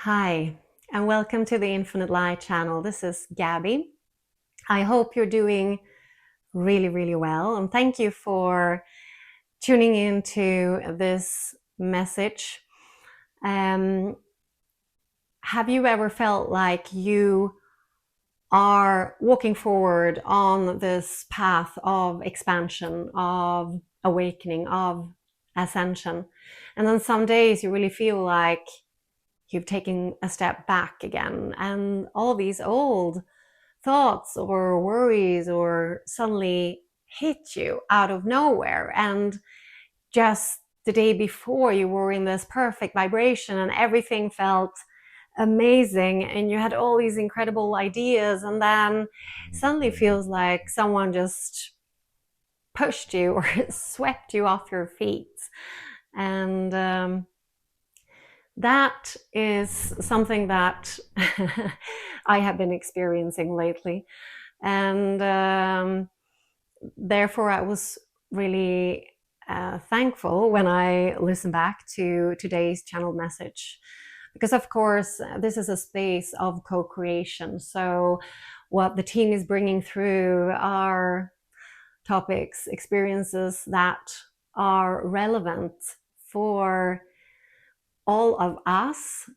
Hi, and welcome to the Infinite Light channel. This is Gabbie. I hope you're doing really well, and thank you for tuning in to this message. Have you ever felt like you are walking forward on this path of expansion, of awakening, of ascension, and then some days you really feel like you've taken a step back again, and all these old thoughts or worries or suddenly hit you out of nowhere, and just the day before you were in this perfect vibration and everything felt amazing and you had all these incredible ideas, and then suddenly feels like someone just pushed you or swept you off your feet. And that is something that I have been experiencing lately. And therefore, I was really thankful when I listened back to today's channeled message. Because, of course, this is a space of co-creation. So, what the team is bringing through are topics, experiences that are relevant for all of us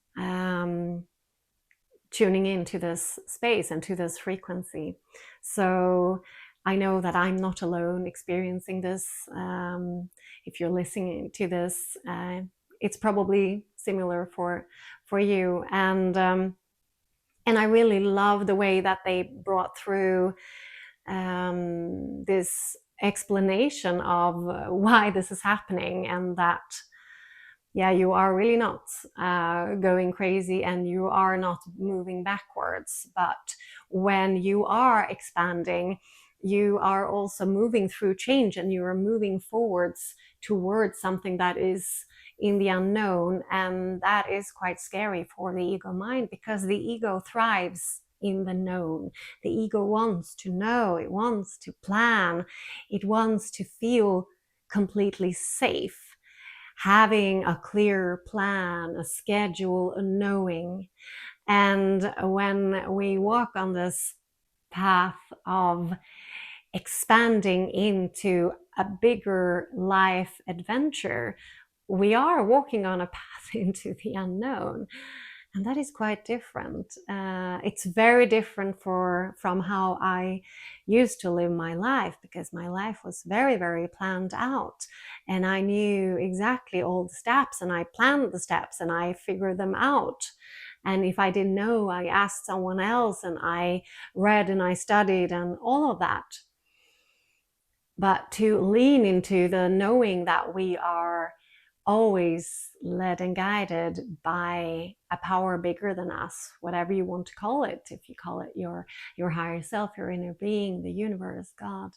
tuning into this space and to this frequency. So I know that I'm not alone experiencing this. If you're listening to this, it's probably similar for you. And I really love the way that they brought through this explanation of why this is happening, and that you are really not going crazy and you are not moving backwards. But when you are expanding, you are also moving through change, and you are moving forwards towards something that is in the unknown. And that is quite scary for the ego mind, because the ego thrives in the known. The ego wants to know, it wants to plan, it wants to feel completely safe, having a clear plan, a schedule, a knowing. And when we walk on this path of expanding into a bigger life adventure, we are walking on a path into the unknown. And that is quite different. It's very different from how I used to live my life, because my life was very planned out, and I knew exactly all the steps, and I planned the steps, and I figured them out. And if I didn't know, I asked someone else, and I read and I studied and all of that. But to lean into the knowing that we are always led and guided by a power bigger than us, whatever you want to call it. If you call it your higher self, your inner being, the universe, God,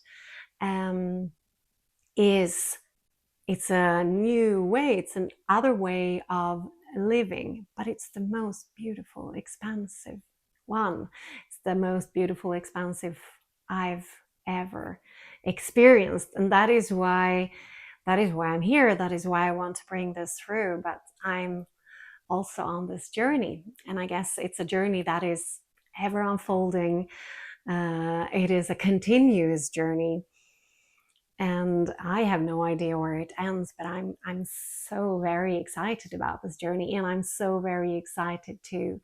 it's a new way, it's an other way of living, but it's the most beautiful, expansive one. It's the most beautiful, expansive I've ever experienced. And that is why I'm here. That is why I want to bring this through. But I'm also on this journey, and I guess it's a journey that is ever unfolding. It is a continuous journey, and I have no idea where it ends. But I'm so very excited about this journey, and I'm so very excited to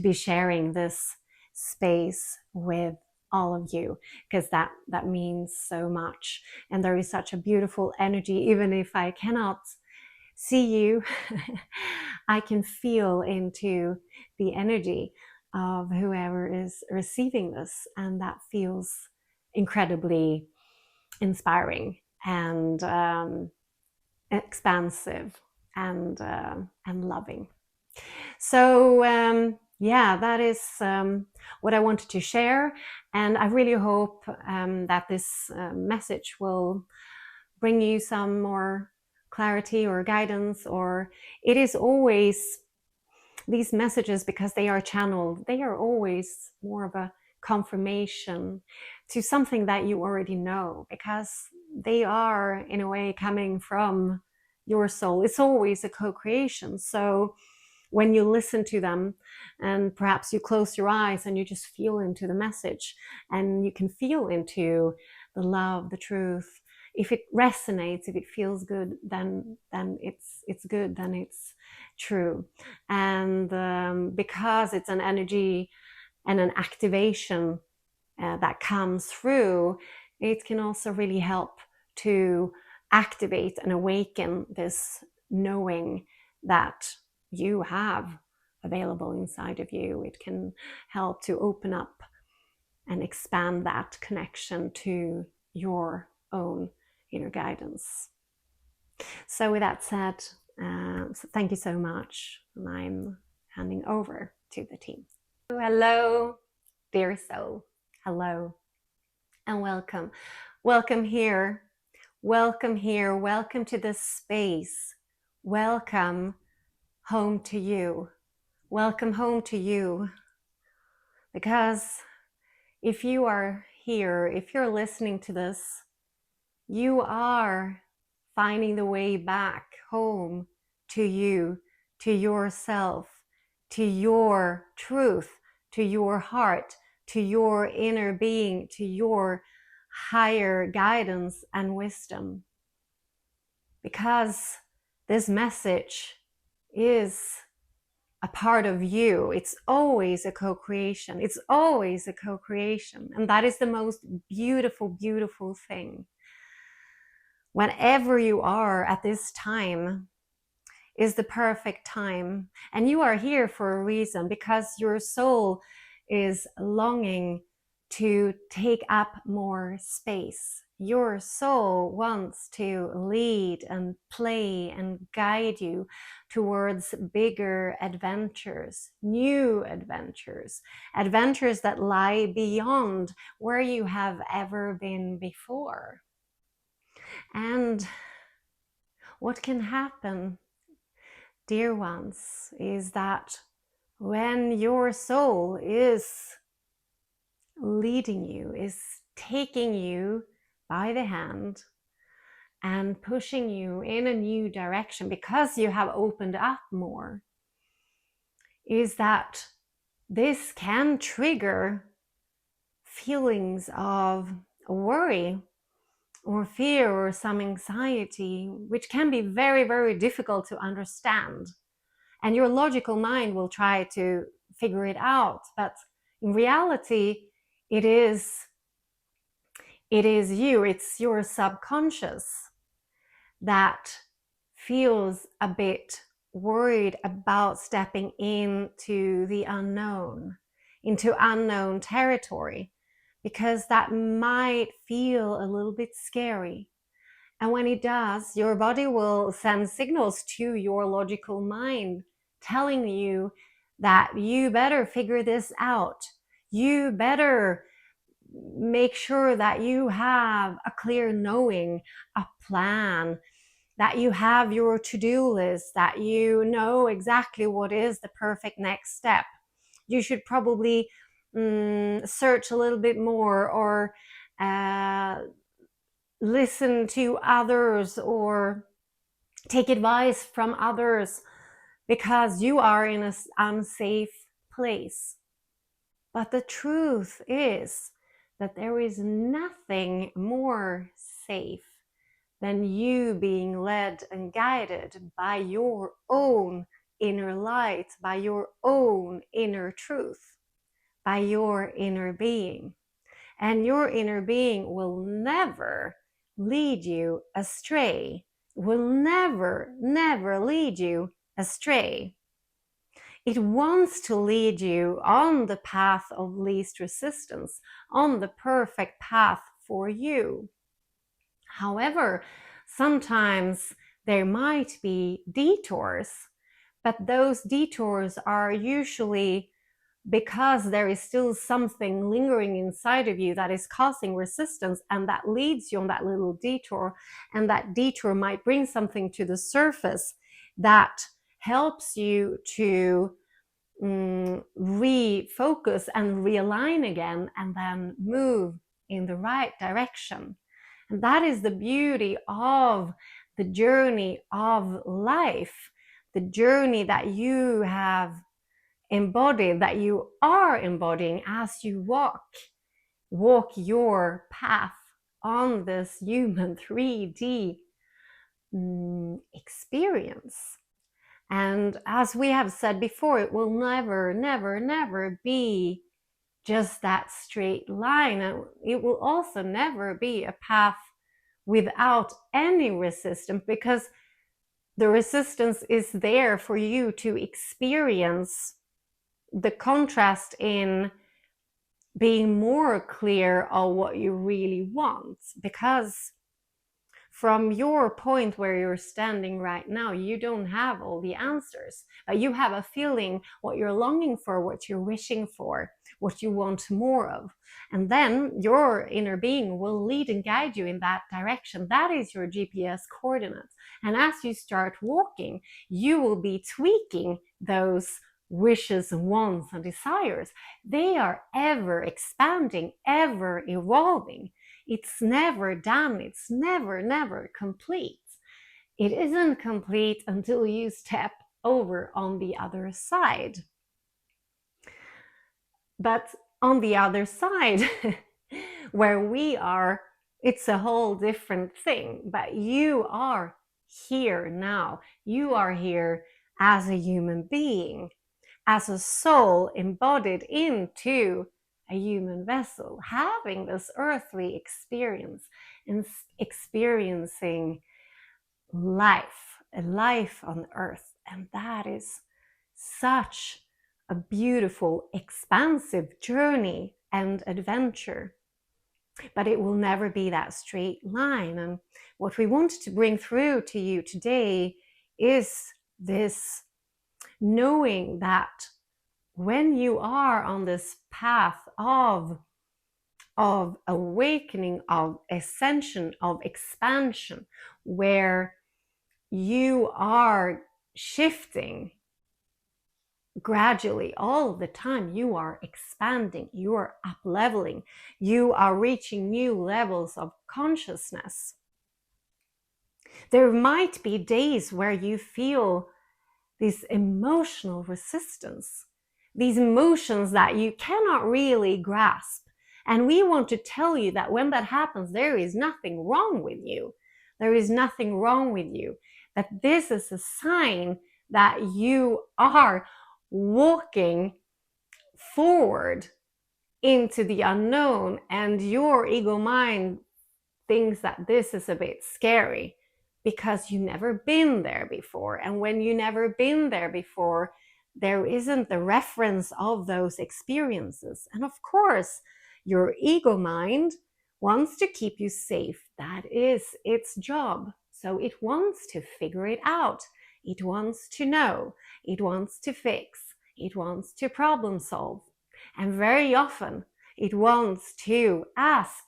be sharing this space with all of you, because that means so much. And there is such a beautiful energy. Even if I cannot see you, I can feel into the energy of whoever is receiving this, and that feels incredibly inspiring and expansive and loving. So that is what I wanted to share, and I really hope that this message will bring you some more clarity or guidance. Or it is always these messages, because they are channeled, they are always more of a confirmation to something that you already know, because they are in a way coming from your soul. It's always a co-creation. So when you listen to them, and perhaps you close your eyes and you just feel into the message, and you can feel into the love, the truth. If it resonates, if it feels good, then it's good, then it's true. And because it's an energy and an activation that comes through, it can also really help to activate and awaken this knowing that you have available inside of you. It can help to open up and expand that connection to your own inner guidance. So with that said, so thank you so much, and I'm handing over to the team. Hello, dear soul. Hello and welcome. Welcome here. Welcome here. Welcome to this space. Welcome home to you. Welcome home to you. Because if you are here, if you're listening to this, you are finding the way back home to you, to yourself, to your truth, to your heart, to your inner being, to your higher guidance and wisdom. Because this message is a part of you. It's always a co-creation. It's always a co-creation. And that is the most beautiful, beautiful thing. Whenever you are at this time is the perfect time. And you are here for a reason, because your soul is longing to take up more space. Your soul wants to lead and play and guide you towards bigger adventures, new adventures, adventures that lie beyond where you have ever been before. And what can happen, dear ones, is that when your soul is leading you, is taking you by the hand and pushing you in a new direction because you have opened up more, is that this can trigger feelings of worry or fear or some anxiety, which can be very, very difficult to understand. And your logical mind will try to figure it out. But in reality, it is you, it's your subconscious that feels a bit worried about stepping into the unknown, into unknown territory, because that might feel a little bit scary. And when it does, your body will send signals to your logical mind telling you that you better figure this out. You better make sure that you have a clear knowing, a plan, that you have your to-do list, that you know exactly what is the perfect next step. You should probably search a little bit more, or listen to others, or take advice from others, because you are in an unsafe place. But the truth is that there is nothing more safe than you being led and guided by your own inner light, by your own inner truth, by your inner being. And your inner being will never lead you astray, will never, never lead you astray. It wants to lead you on the path of least resistance, on the perfect path for you. However, sometimes there might be detours, but those detours are usually because there is still something lingering inside of you that is causing resistance, and that leads you on that little detour. And that detour might bring something to the surface that helps you to refocus and realign again, and then move in the right direction. And that is the beauty of the journey of life, the journey that you have embodied, that you are embodying as you walk your path on this human 3D experience. And as we have said before, it will never, never, never be just that straight line. And it will also never be a path without any resistance, because the resistance is there for you to experience the contrast in being more clear on what you really want. Because from your point where you're standing right now, you don't have all the answers, but you have a feeling what you're longing for, what you're wishing for, what you want more of. And then your inner being will lead and guide you in that direction. That is your GPS coordinates. And as you start walking, you will be tweaking those wishes and wants and desires. They are ever expanding, ever evolving. It's never done. It's never complete. It isn't complete until you step over on the other side. But on the other side, where we are, it's a whole different thing. But you are here now. You are here as a human being, as a soul embodied into a human vessel, having this earthly experience and experiencing life, a life on earth. And that is such a beautiful, expansive journey and adventure. But it will never be that straight line. And what we want to bring through to you today is this knowing that when you are on this path of awakening, of ascension, of expansion, where you are shifting gradually all the time, you are expanding, you are up leveling, you are reaching new levels of consciousness. There might be days where you feel this emotional resistance, these emotions that you cannot really grasp. And we want to tell you that when that happens, there is nothing wrong with you. There is nothing wrong with you. That this is a sign that you are walking forward into the unknown, and your ego mind thinks that this is a bit scary because you've never been there before. And when you've never been there before, there isn't the reference of those experiences. And of course, your ego mind wants to keep you safe. That is its job. So it wants to figure it out. It wants to know. It wants to fix. It wants to problem solve. And very often, it wants to ask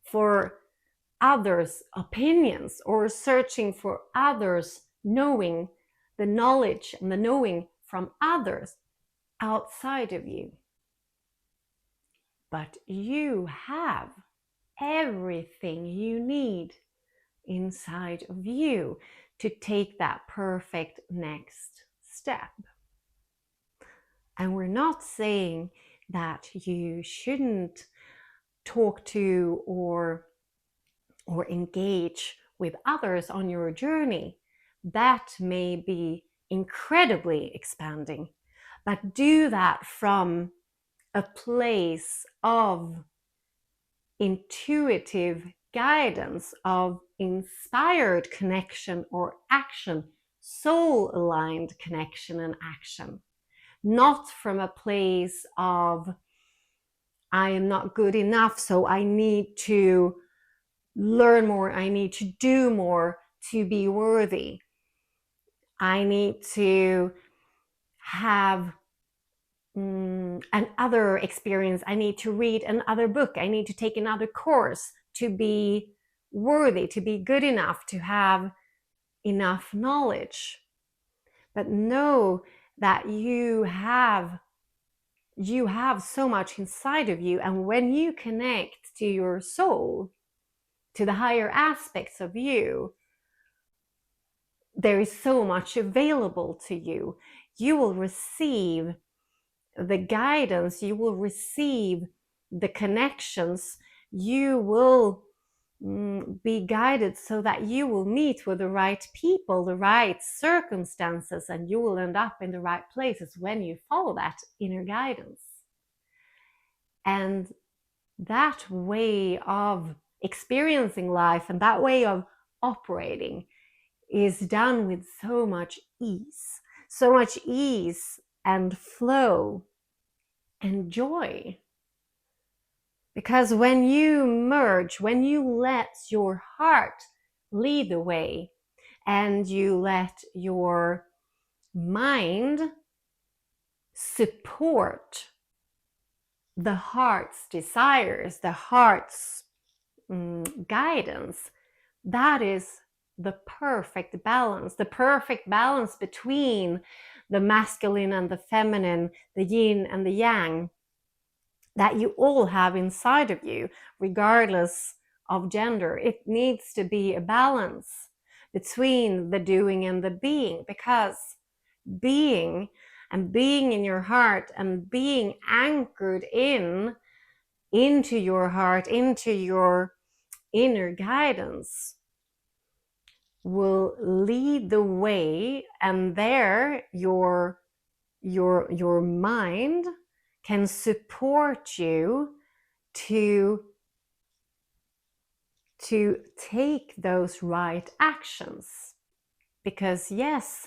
for others' opinions or searching for others' knowing, the knowledge and the knowing from others outside of you. But you have everything you need inside of you to take that perfect next step. And we're not saying that you shouldn't talk to or engage with others on your journey. That may be incredibly expanding, but do that from a place of intuitive guidance, of inspired connection or action, soul-aligned connection and action. Not from a place of, I am not good enough, so I need to learn more, I need to do more to be worthy. I need to have another experience. I need to read another book. I need to take another course to be worthy, to be good enough, to have enough knowledge. But know that you have so much inside of you. And when you connect to your soul, to the higher aspects of you, there is so much available to you. You will receive the guidance, you will receive the connections, you will be guided so that you will meet with the right people, the right circumstances, and you will end up in the right places when you follow that inner guidance. And that way of experiencing life and that way of operating is done with so much ease and flow and joy. Because when you merge, when you let your heart lead the way and you let your mind support the heart's desires, the heart's guidance, that is the perfect balance between the masculine and the feminine, the yin and the yang, that you all have inside of you, regardless of gender. It needs to be a balance between the doing and the being, because being in your heart and being anchored into your heart, into your inner guidance, will lead the way, and there your mind can support you to take those right actions. Because yes,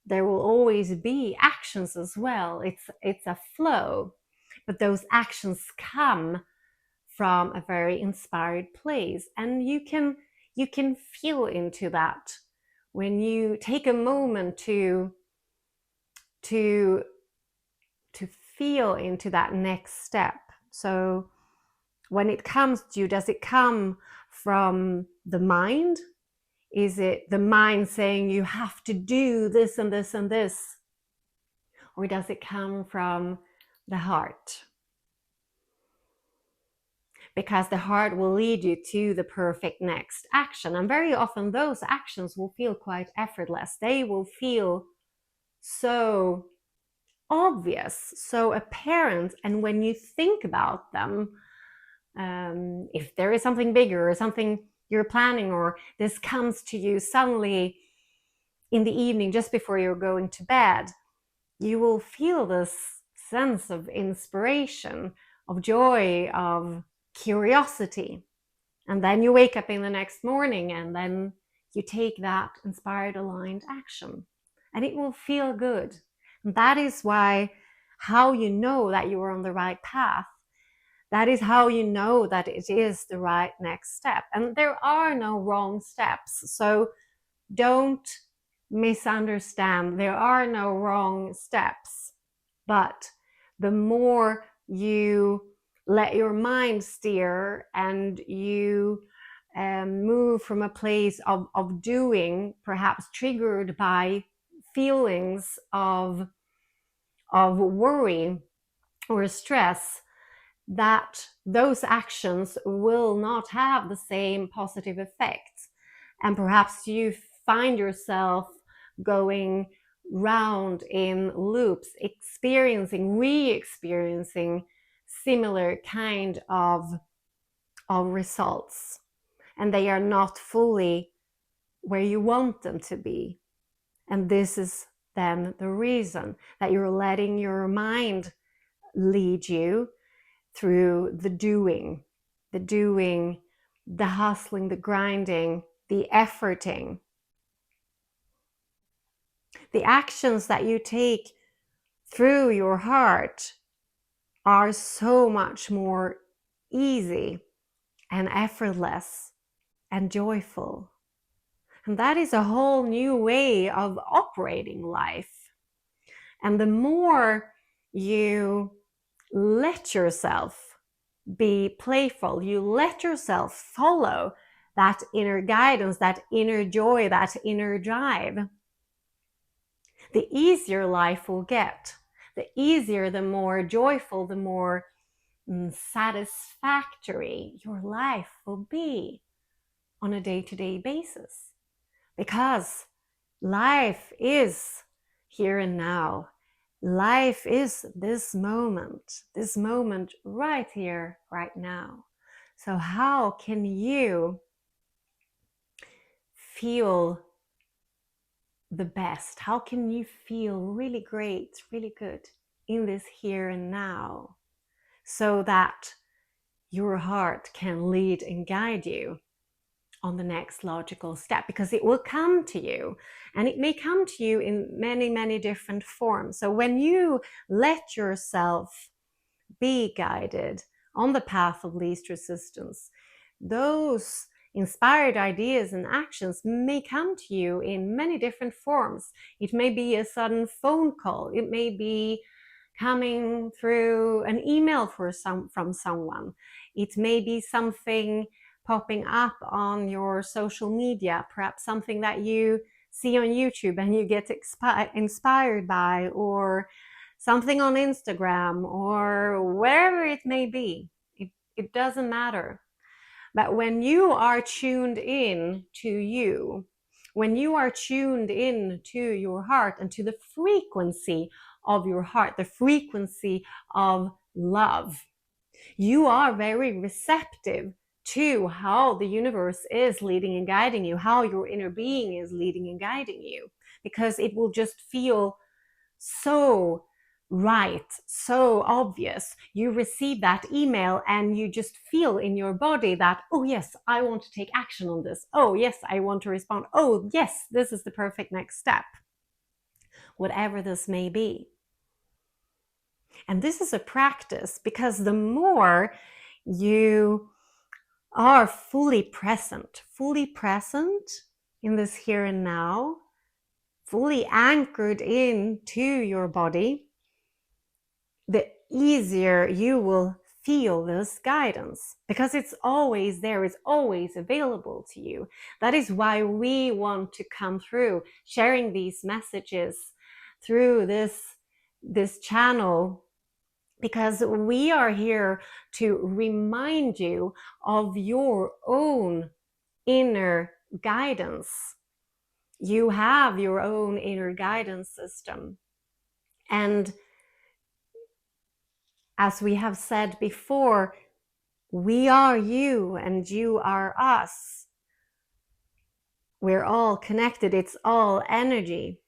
there will always be actions as well. It's a flow, but those actions come from a very inspired place, and you can feel into that when you take a moment to feel into that next step. So when it comes to you, does it come from the mind? Is it the mind saying you have to do this and this and this? Or does it come from the heart? Because the heart will lead you to the perfect next action. And very often those actions will feel quite effortless. They will feel so obvious, so apparent. And when you think about them, if there is something bigger or something you're planning, or this comes to you suddenly in the evening just before you're going to bed, you will feel this sense of inspiration, of joy, of curiosity. And then you wake up in the next morning and then you take that inspired, aligned action, and it will feel good. And that is why, how you know that you are on the right path, that is how you know that it is the right next step. And there are no wrong steps. So don't misunderstand. There are no wrong steps. But the more you let your mind steer and you move from a place of doing, perhaps triggered by feelings of worry or stress, that those actions will not have the same positive effects. And perhaps you find yourself going round in loops, re-experiencing similar kind of results, and they are not fully where you want them to be. And this is then the reason that you're letting your mind lead you through the doing, the hustling, the grinding, the efforting. The actions that you take through your heart are so much more easy and effortless and joyful. And that is a whole new way of operating life. And the more you let yourself be playful, you let yourself follow that inner guidance, that inner joy, that inner drive, the easier life will get. The easier, the more joyful, the more satisfactory your life will be on a day-to-day basis. Because Life is here and now. Life is this moment right here, right now. So how can you feel the best? How can you feel really great, really good in this here and now, so that your heart can lead and guide you on the next logical step? Because it will come to you, and it may come to you in many, many different forms. So when you let yourself be guided on the path of least resistance, those inspired ideas and actions may come to you in many different forms. It may be a sudden phone call, it may be coming through an email from someone, it may be something popping up on your social media, perhaps something that you see on YouTube and you get inspired by, or something on Instagram, or wherever it may be. It doesn't matter. But when you are tuned in to you, when you are tuned in to your heart and to the frequency of your heart, the frequency of love, you are very receptive to how the universe is leading and guiding you, how your inner being is leading and guiding you, because it will just feel so right, so obvious. You receive that email and you just feel in your body that, oh yes, I want to take action on this. Oh yes, I want to respond. Oh yes, this is the perfect next step. Whatever this may be. And this is a practice, because the more you are fully present in this here and now, fully anchored into your body, the easier you will feel this guidance, because it's always there, it's always available to you. That is why we want to come through sharing these messages through this channel, because we are here to remind you of your own inner guidance. You have your own inner guidance system. And as we have said before, we are you and you are us. We're all connected. It's all energy.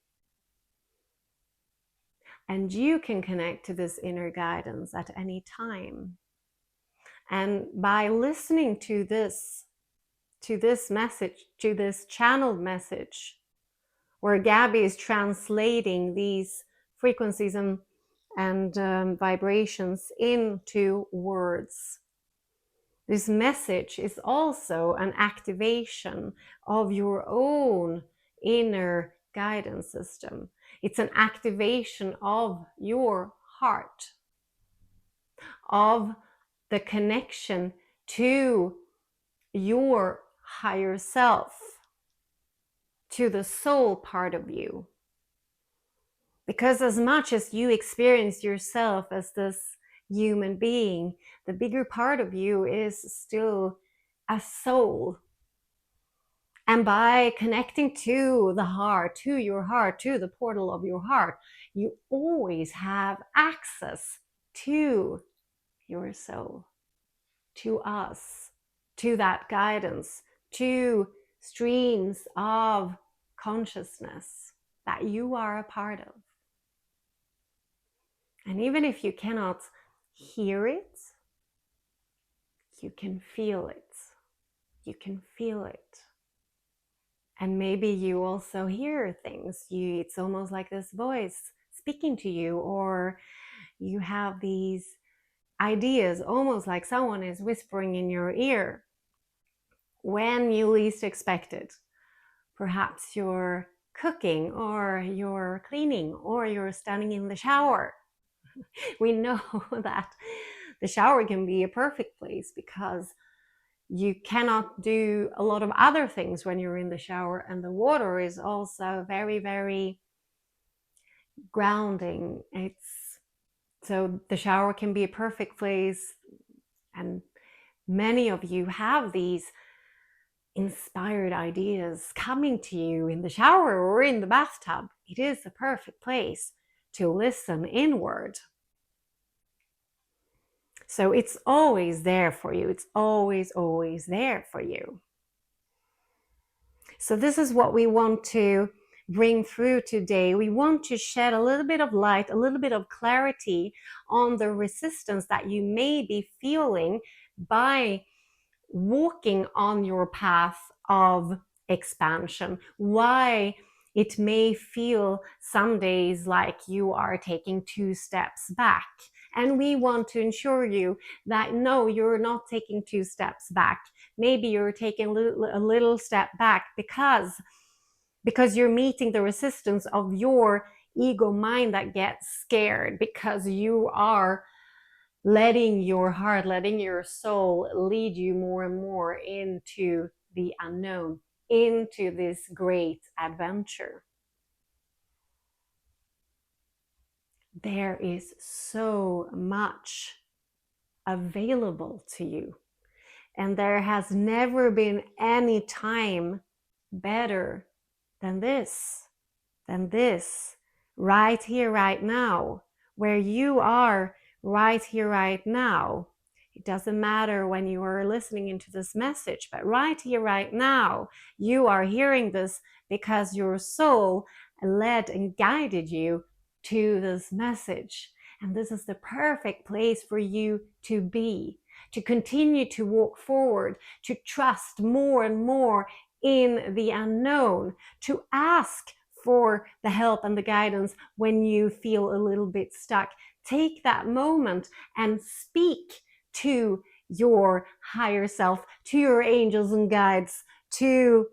And you can connect to this inner guidance at any time. And by listening to this message, to this channeled message, where Gabbie is translating these frequencies and vibrations into words, this message is also an activation of your own inner guidance system. It's an activation of your heart, of the connection to your higher self, to the soul part of you. Because as much as you experience yourself as this human being, the bigger part of you is still a soul. And by connecting to the heart, to your heart, to the portal of your heart, you always have access to your soul, to us, to that guidance, to streams of consciousness that you are a part of. And even if you cannot hear it, you can feel it. You can feel it. And maybe you also hear things. It's almost like this voice speaking to you, or you have these ideas, almost like someone is whispering in your ear when you least expect it. Perhaps you're cooking, or you're cleaning, or you're standing in the shower. We know that the shower can be a perfect place, because you cannot do a lot of other things when you're in the shower, and the water is also very, very grounding. So the shower can be a perfect place, and many of you have these ideas, almost like someone is whispering in your ear when you least expect it. Perhaps you're cooking, or you're cleaning, or you're standing in the shower. We know that the shower can be a perfect place, because you cannot do a lot of other things when you're in the shower, and the water is also very, very grounding. So the shower can be a perfect place, and inspired ideas coming to you in the shower or in the bathtub, it is the perfect place to listen inward. So it's always there for you. It's always, always there for you. So this is what we want to bring through today. We want to shed a little bit of light, a little bit of clarity on the resistance that you may be feeling by walking on your path of expansion. Why it may feel some days like you are taking 2 steps back. And we want to ensure you that no, you're not taking 2 steps back. Maybe you're taking a little step back because you're meeting the resistance of your ego mind that gets scared, because you are letting your heart, letting your soul lead you more and more into the unknown, into this great adventure. There is so much available to you, and there has never been any time better than this, right here, right now, where you are right here, right now. It doesn't matter when you are listening into this message, but right here, right now, you are hearing this because your soul led and guided you to this message. And this is the perfect place for you to be, to continue to walk forward, to trust more and more in the unknown, to ask for the help and the guidance when you feel a little bit stuck. Take that moment and speak to your higher self, to your angels and guides, to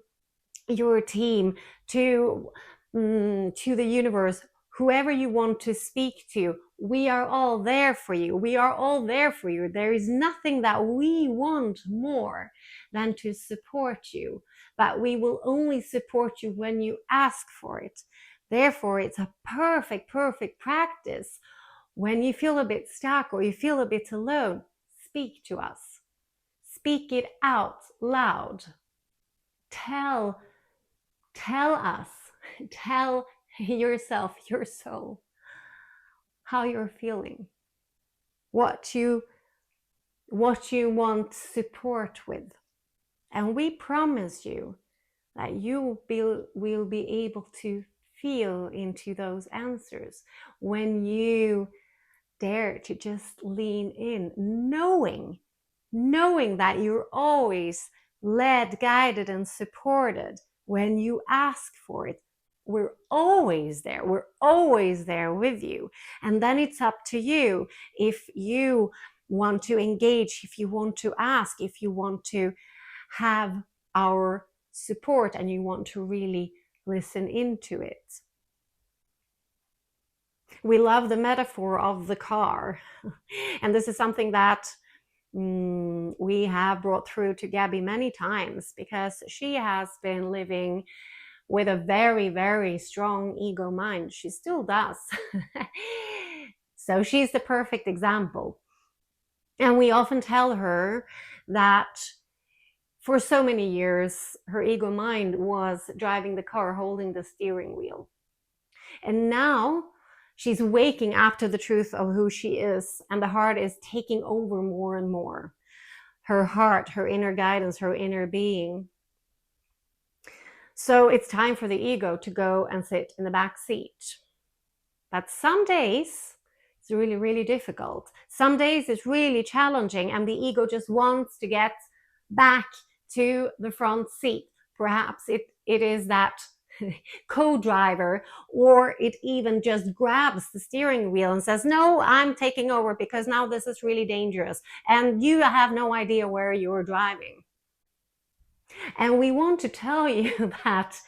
your team, to the universe, whoever you want to speak to. We are all there for you. We are all there for you. There is nothing that we want more than to support you, but we will only support you when you ask for it. Therefore, it's a perfect practice. When you feel a bit stuck or you feel a bit alone, speak to us. Speak it out loud. Tell us, tell yourself, your soul, how you're feeling, what you want support with. And we promise you that you will be able to feel into those answers when you dare to just lean in, knowing that you're always led, guided, and supported when you ask for it. We're always there. We're always there with you. And then it's up to you if you want to engage, if you want to ask, if you want to have our support and you want to really listen into it. We love the metaphor of the car. And this is something that we have brought through to Gabbie many times, because she has been living with a very, very strong ego mind. She still does. So she's the perfect example. And we often tell her that for so many years, her ego mind was driving the car, holding the steering wheel. And now she's waking up to the truth of who she is, and the heart is taking over more and more. Her heart, her inner guidance, her inner being. So it's time for the ego to go and sit in the back seat. But some days it's really, really difficult. Some days it's really challenging, and the ego just wants to get back to the front seat. Perhaps it is that co-driver, or it even just grabs the steering wheel and says, no, I'm taking over because now this is really dangerous and you have no idea where you're driving. And we want to tell you that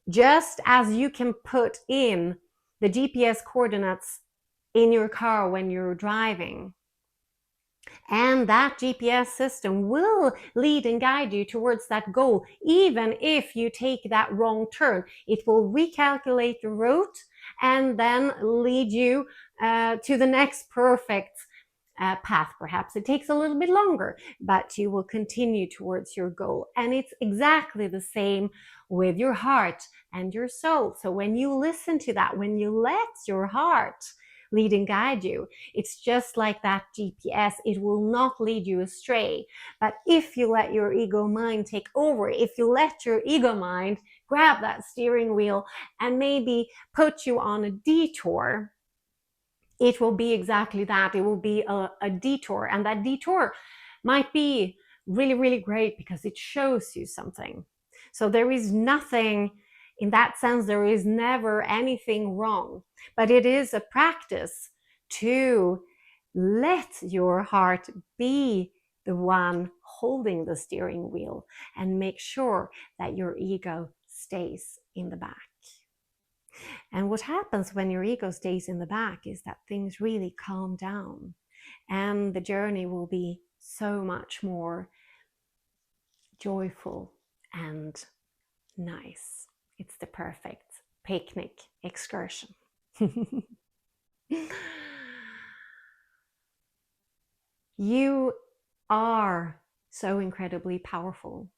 just as you can put in the GPS coordinates in your car when you're driving, and that GPS system will lead and guide you towards that goal. Even if you take that wrong turn, it will recalculate the route and then lead you to the next perfect path. Perhaps it takes a little bit longer, but you will continue towards your goal. And it's exactly the same with your heart and your soul. So when you listen to that, when you let your heart lead and guide you, it's just like that GPS. It will not lead you astray. But if you let your ego mind take over, if you let your ego mind grab that steering wheel and maybe put you on a detour, it will be exactly that. It will be a detour, and that detour might be really, really great because it shows you something. So there is nothing, in that sense, there is never anything wrong, but it is a practice to let your heart be the one holding the steering wheel and make sure that your ego stays in the back. And what happens when your ego stays in the back is that things really calm down and the journey will be so much more joyful and nice. It's the perfect picnic excursion. You are so incredibly powerful.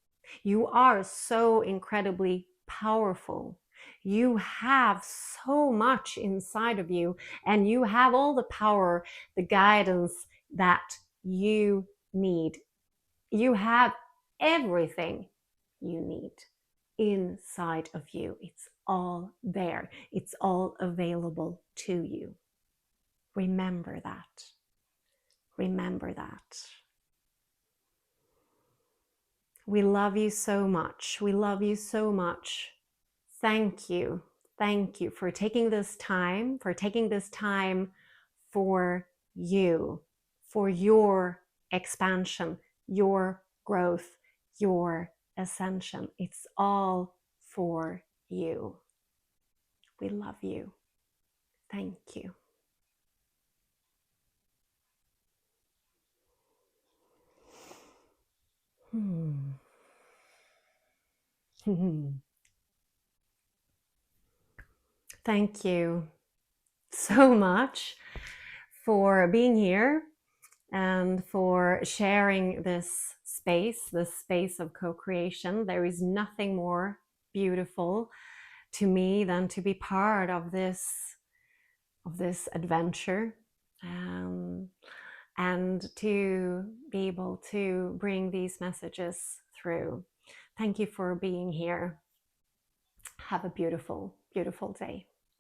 You are so incredibly powerful. You have so much inside of you, and you have all the power, the guidance that you need. You have everything you need inside of you. It's all there. It's all available to you. Remember that. Remember that. We love you so much. We love you so much. Thank you. Thank you for taking this time, for you, for your expansion, your growth, your ascension. It's all for you. We love you. Thank you. Thank you so much for being here and for sharing this space of co-creation. There is nothing more beautiful to me than to be part of this adventure, and to be able to bring these messages through. Thank you for being here. Have a beautiful, beautiful day.